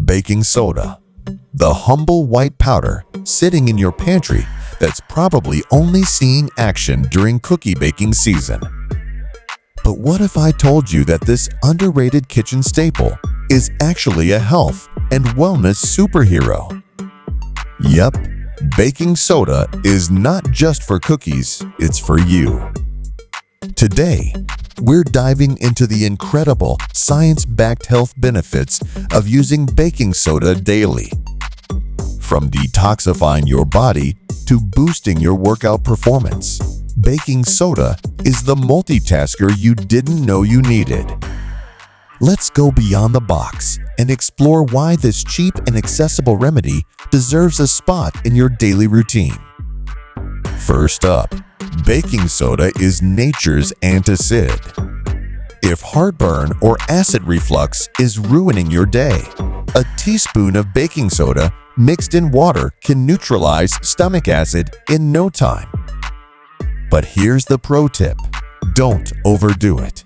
Baking soda, the humble white powder sitting in your pantry that's probably only seeing action during cookie baking season. But what if I told you that this underrated kitchen staple is actually a health and wellness superhero? Yep, baking soda is not just for cookies, it's for you. Today, we're diving into the incredible science-backed health benefits of using baking soda daily. From detoxifying your body to boosting your workout performance, baking soda is the multitasker you didn't know you needed. Let's go beyond the box and explore why this cheap and accessible remedy deserves a spot in your daily routine. First up, baking soda is nature's antacid. If heartburn or acid reflux is ruining your day, a teaspoon of baking soda mixed in water can neutralize stomach acid in no time. But here's the pro tip: don't overdo it.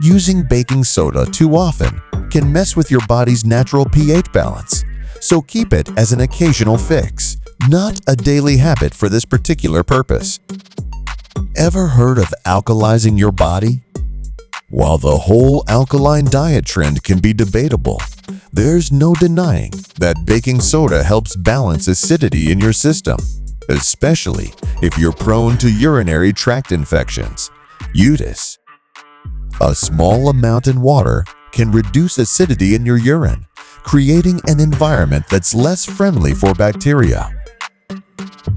Using baking soda too often can mess with your body's natural pH balance, so keep it as an occasional fix, not a daily habit for this particular purpose. Ever heard of alkalizing your body? While the whole alkaline diet trend can be debatable, there's no denying that baking soda helps balance acidity in your system, especially if you're prone to urinary tract infections, UTIs. A small amount in water can reduce acidity in your urine, creating an environment that's less friendly for bacteria.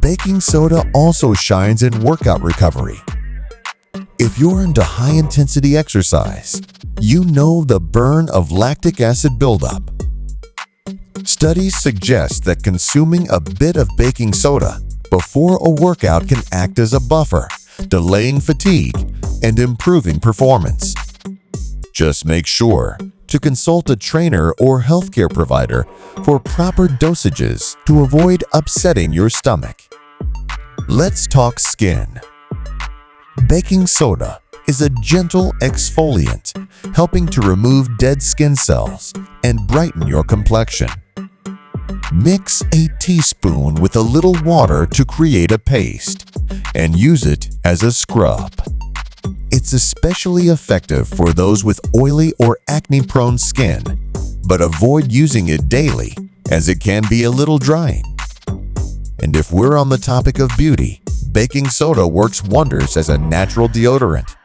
Baking soda also shines in workout recovery. If you're into high-intensity exercise, you know the burn of lactic acid buildup. Studies suggest that consuming a bit of baking soda before a workout can act as a buffer, delaying fatigue and improving performance. Just make sure to consult a trainer or healthcare provider for proper dosages to avoid upsetting your stomach. Let's talk skin. Baking soda is a gentle exfoliant, helping to remove dead skin cells and brighten your complexion. Mix a teaspoon with a little water to create a paste and use it as a scrub. It's especially effective for those with oily or acne-prone skin, but avoid using it daily as it can be a little drying. And if we're on the topic of beauty, baking soda works wonders as a natural deodorant.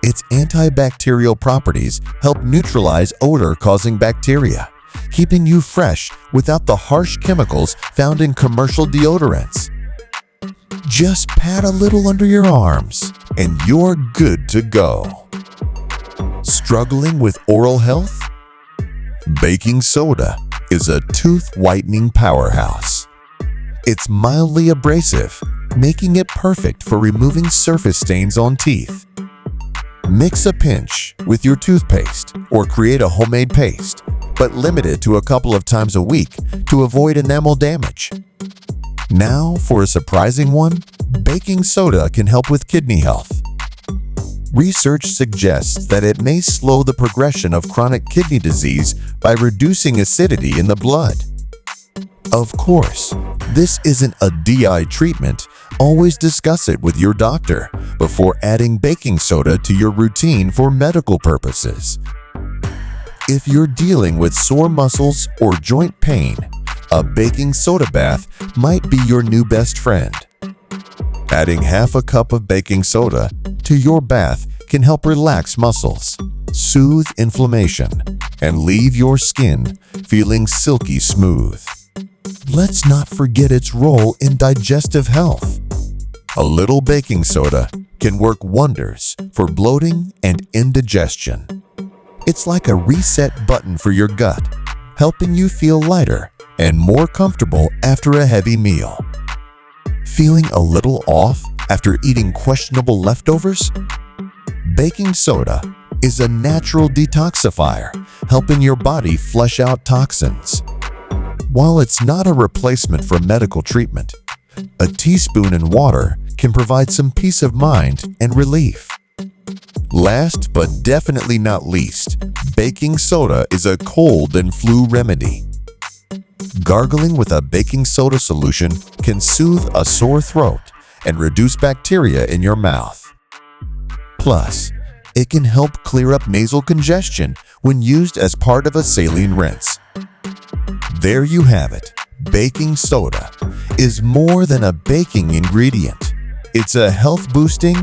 Its antibacterial properties help neutralize odor-causing bacteria, keeping you fresh without the harsh chemicals found in commercial deodorants. Just pat a little under your arms, and you're good to go. Struggling with oral health? Baking soda is a tooth whitening powerhouse. It's mildly abrasive, making it perfect for removing surface stains on teeth. Mix a pinch with your toothpaste or create a homemade paste, but limit it to a couple of times a week to avoid enamel damage. Now for a surprising one, baking soda can help with kidney health. Research suggests that it may slow the progression of chronic kidney disease by reducing acidity in the blood. Of course, this isn't a DI treatment. Always discuss it with your doctor before adding baking soda to your routine for medical purposes. If you're dealing with sore muscles or joint pain, a baking soda bath might be your new best friend. Adding half a cup of baking soda to your bath can help relax muscles, soothe inflammation, and leave your skin feeling silky smooth. Let's not forget its role in digestive health. A little baking soda can work wonders for bloating and indigestion. It's like a reset button for your gut, helping you feel lighter and more comfortable after a heavy meal. Feeling a little off after eating questionable leftovers? Baking soda is a natural detoxifier, helping your body flush out toxins. While it's not a replacement for medical treatment, a teaspoon in water can provide some peace of mind and relief. Last but definitely not least, baking soda is a cold and flu remedy. Gargling with a baking soda solution can soothe a sore throat and reduce bacteria in your mouth. Plus, it can help clear up nasal congestion when used as part of a saline rinse. There you have it. Baking soda is more than a baking ingredient. It's a health-boosting,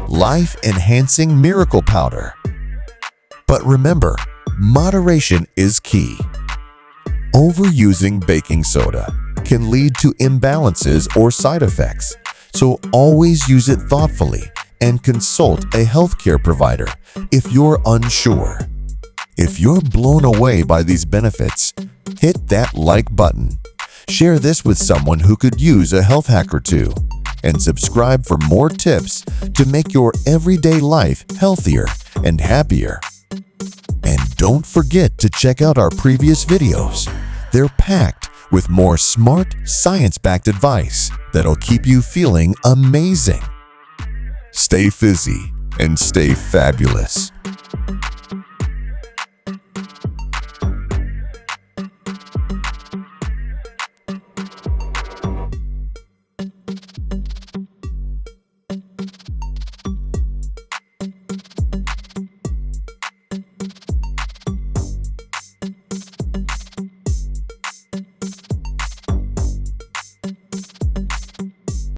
life-enhancing miracle powder. But remember, moderation is key. Overusing baking soda can lead to imbalances or side effects, so always use it thoughtfully and consult a healthcare provider if you're unsure. If you're blown away by these benefits, hit that like button. Share this with someone who could use a health hack or two, and subscribe for more tips to make your everyday life healthier and happier. And don't forget to check out our previous videos. They're packed with more smart, science-backed advice that'll keep you feeling amazing. Stay fizzy and stay fabulous.